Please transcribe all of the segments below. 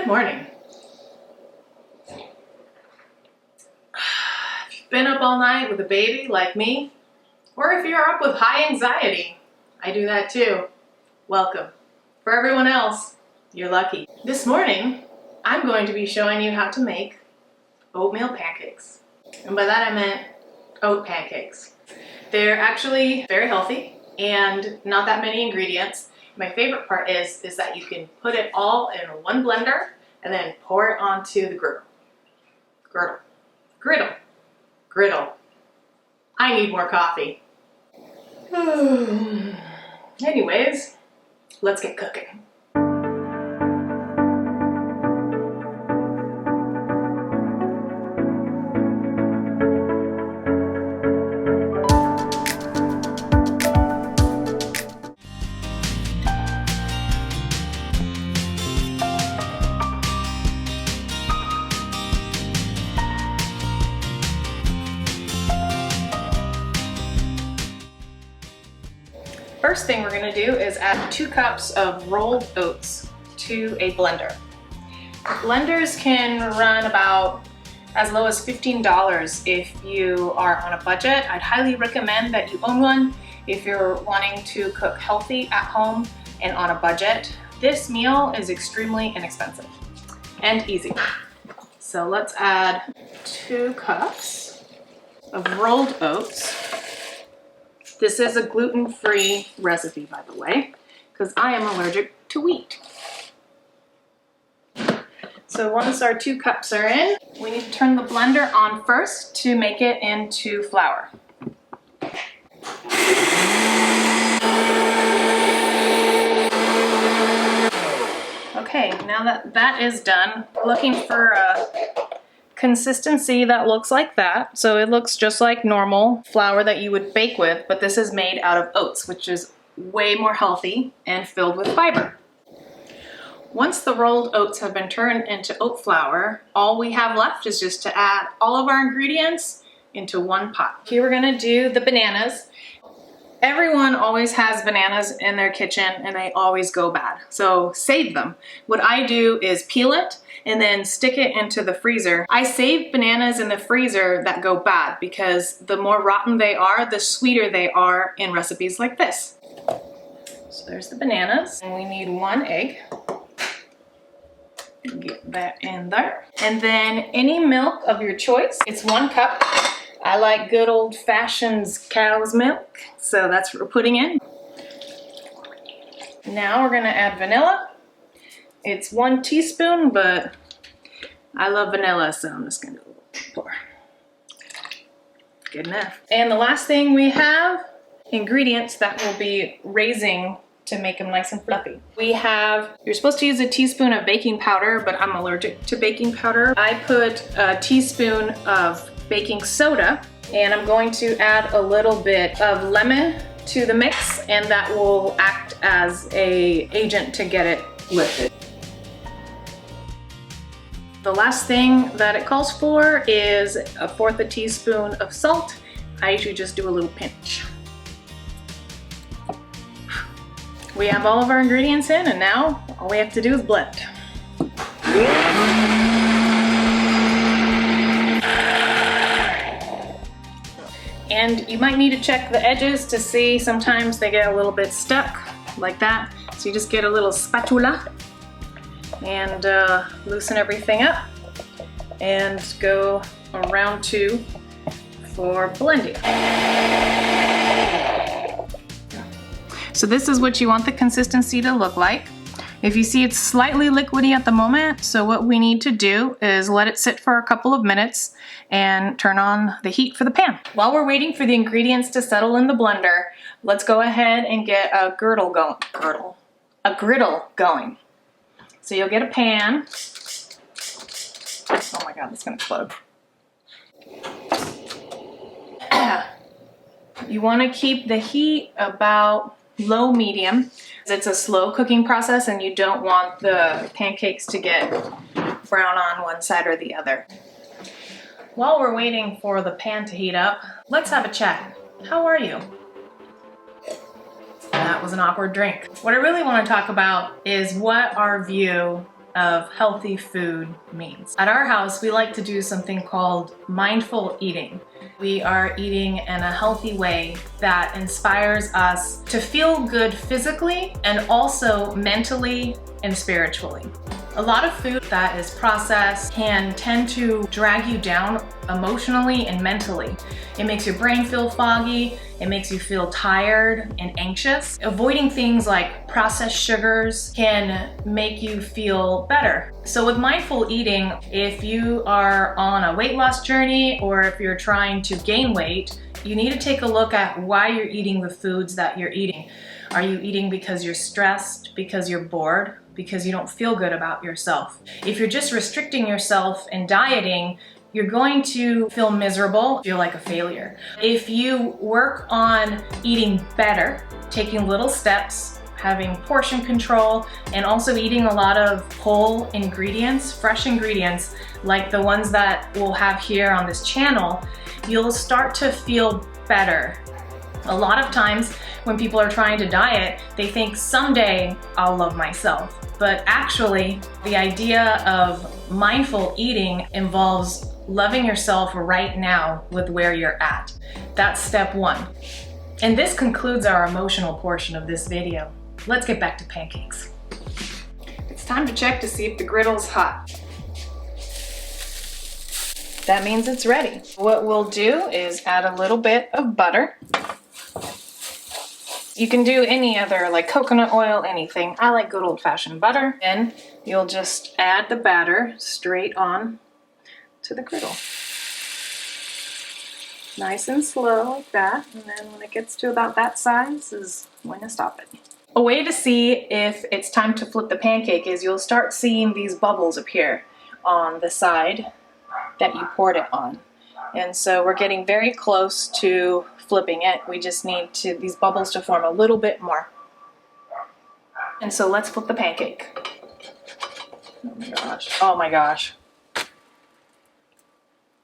morning. If you've been up all night with a baby like me, or if you're up with high anxiety, I do that too. Welcome. For everyone else, you're lucky. This morning, I'm going to be showing you how to make oatmeal pancakes. And by that I meant oat pancakes. They're actually very healthy and not that many ingredients. My favorite part is that you can put it all in one blender and then pour it onto the griddle. I need more coffee. Anyways, let's get cooking. First thing we're going to do is add 2 cups of rolled oats to a blender. Blenders can run about as low as $15 if you are on a budget. I'd highly recommend that you own one if you're wanting to cook healthy at home and on a budget. This meal is extremely inexpensive and easy. So let's add 2 cups of rolled oats. This is a gluten-free recipe, by the way, because I am allergic to wheat. So once our 2 cups are in, we need to turn the blender on first to make it into flour. Okay, now that that is done, looking for a consistency that looks like that. So it looks just like normal flour that you would bake with, but this is made out of oats, which is way more healthy and filled with fiber. Once the rolled oats have been turned into oat flour, all we have left is just to add all of our ingredients into one pot. Here we're gonna do the bananas. Everyone always has bananas in their kitchen and they always go bad, so save them. What I do is peel it and then stick it into the freezer. I save bananas in the freezer that go bad because the more rotten they are, the sweeter they are in recipes like this. So there's the bananas, and we need 1 egg. Get that in there. And then any milk of your choice. It's 1 cup. I like good old-fashioned cow's milk, so that's what we're putting in. Now we're gonna add vanilla. It's 1 teaspoon, but I love vanilla, so I'm just gonna pour. Good enough. And the last thing we have, ingredients that will be raising to make them nice and fluffy. We have, you're supposed to use a teaspoon of baking powder, but I'm allergic to baking powder. I put a teaspoon of baking soda, and I'm going to add a little bit of lemon to the mix, and that will act as an agent to get it lifted. The last thing that it calls for is 1/4 teaspoon of salt. I usually just do a little pinch. We have all of our ingredients in, and now all we have to do is blend. And you might need to check the edges to see, sometimes they get a little bit stuck like that. So you just get a little spatula and loosen everything up and go around 2 for blending. So this is what you want the consistency to look like. If you see it's slightly liquidy at the moment, so what we need to do is let it sit for a couple of minutes and turn on the heat for the pan. While we're waiting for the ingredients to settle in the blender, let's go ahead and get a griddle going. So you'll get a pan. Oh my God, it's gonna explode. You wanna keep the heat about low medium. It's a slow cooking process and you don't want the pancakes to get brown on one side or the other. While we're waiting for the pan to heat up, let's have a chat. How are you? That was an awkward drink. What I really want to talk about is what our view of healthy food means. At our house, we like to do something called mindful eating. We are eating in a healthy way that inspires us to feel good physically and also mentally and spiritually. A lot of food that is processed can tend to drag you down emotionally and mentally. It makes your brain feel foggy, it makes you feel tired and anxious. Avoiding things like processed sugars can make you feel better. So with mindful eating, if you are on a weight loss journey or if you're trying to gain weight, you need to take a look at why you're eating the foods that you're eating. Are you eating because you're stressed, because you're bored, because you don't feel good about yourself? If you're just restricting yourself and dieting, you're going to feel miserable, feel like a failure. If you work on eating better, taking little steps, having portion control, and also eating a lot of whole ingredients, fresh ingredients, like the ones that we'll have here on this channel, you'll start to feel better. A lot of times when people are trying to diet, they think someday I'll love myself. But actually, the idea of mindful eating involves loving yourself right now with where you're at. That's step one. And this concludes our emotional portion of this video. Let's get back to pancakes. It's time to check to see if the griddle's hot. That means it's ready. What we'll do is add a little bit of butter. You can do any other, like coconut oil, anything. I like good old-fashioned butter. And you'll just add the batter straight on to the griddle. Nice and slow like that. And then when it gets to about that size is when to stop it. A way to see if it's time to flip the pancake is you'll start seeing these bubbles appear on the side that you poured it on. And so we're getting very close to flipping it. We just need these bubbles to form a little bit more. And so let's flip the pancake. Oh my gosh. Oh my gosh.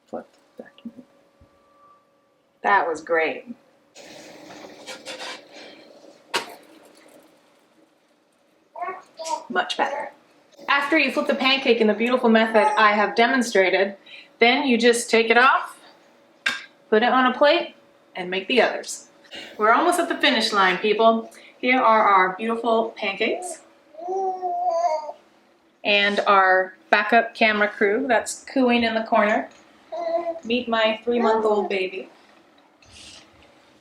Flip back. That was great. Much better. After you flip the pancake in the beautiful method I have demonstrated, then you just take it off, put it on a plate, and make the others. We're almost at the finish line, people. Here are our beautiful pancakes and our backup camera crew that's cooing in the corner. Meet my 3-month-old baby.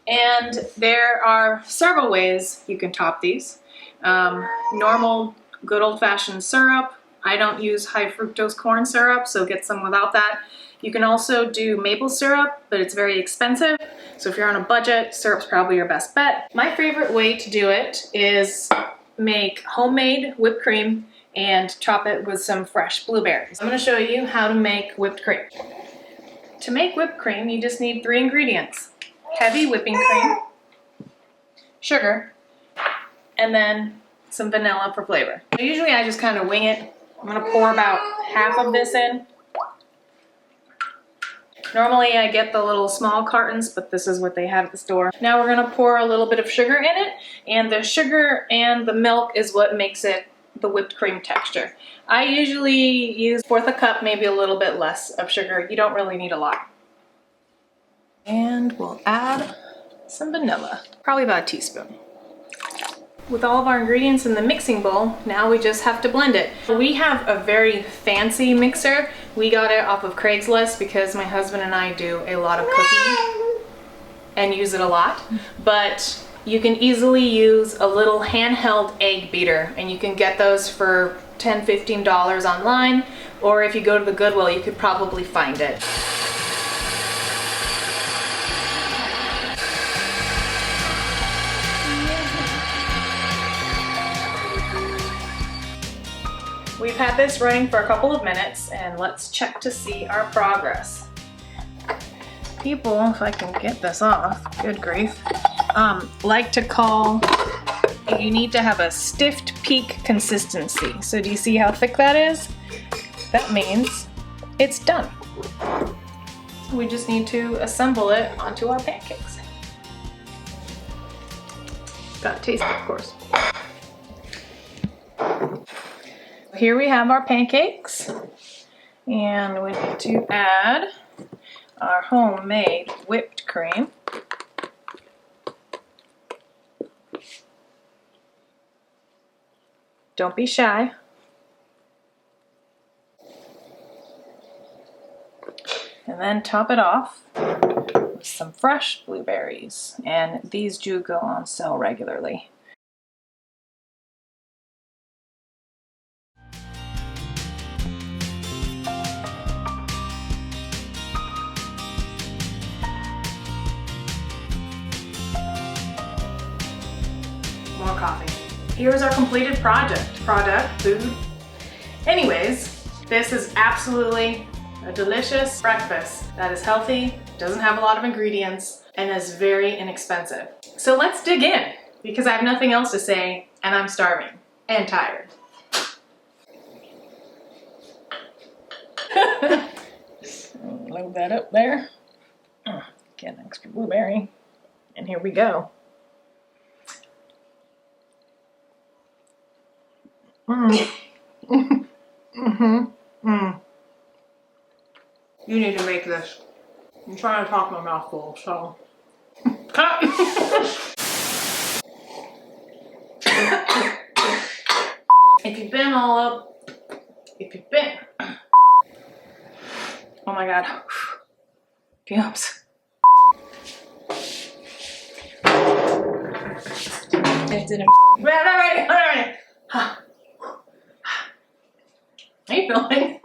And there are several ways you can top these. Normal, good old-fashioned syrup. I don't use high fructose corn syrup, so get some without that. You can also do maple syrup, but it's very expensive. So if you're on a budget, syrup's probably your best bet. My favorite way to do it is make homemade whipped cream and top it with some fresh blueberries. I'm gonna show you how to make whipped cream. To make whipped cream, you just need 3 ingredients. Heavy whipping cream, sugar, and then some vanilla for flavor. Usually I just kind of wing it. I'm gonna pour about half of this in. Normally I get the little small cartons, but this is what they have at the store. Now we're gonna pour a little bit of sugar in it, and the sugar and the milk is what makes it the whipped cream texture. I usually use 1/4 cup, maybe a little bit less of sugar. You don't really need a lot. And we'll add some vanilla, probably about a teaspoon. With all of our ingredients in the mixing bowl, now we just have to blend it. We have a very fancy mixer. We got it off of Craigslist because my husband and I do a lot of cooking and use it a lot. But you can easily use a little handheld egg beater, and you can get those for $10, $15 online, or if you go to the Goodwill, you could probably find it. We've had this running for a couple of minutes, and let's check to see our progress. People, if I can get this off, good grief, like to call, you need to have a stiffed peak consistency. So do you see how thick that is? That means it's done. We just need to assemble it onto our pancakes. Gotta taste it, of course. here we have our pancakes. And we need to add our homemade whipped cream. Don't be shy. And then top it off with some fresh blueberries. And these do go on sale regularly. More coffee. Here's our completed product, food. Anyways, this is absolutely a delicious breakfast that is healthy, doesn't have a lot of ingredients, and is very inexpensive. So let's dig in, because I have nothing else to say, and I'm starving and tired. Load that up there. Get an extra blueberry, and here we go. You need to make this. I'm trying to talk my mouth full, so. Cut! If you've been all up, oh my God. Fumes. It didn't. All right. How you feeling?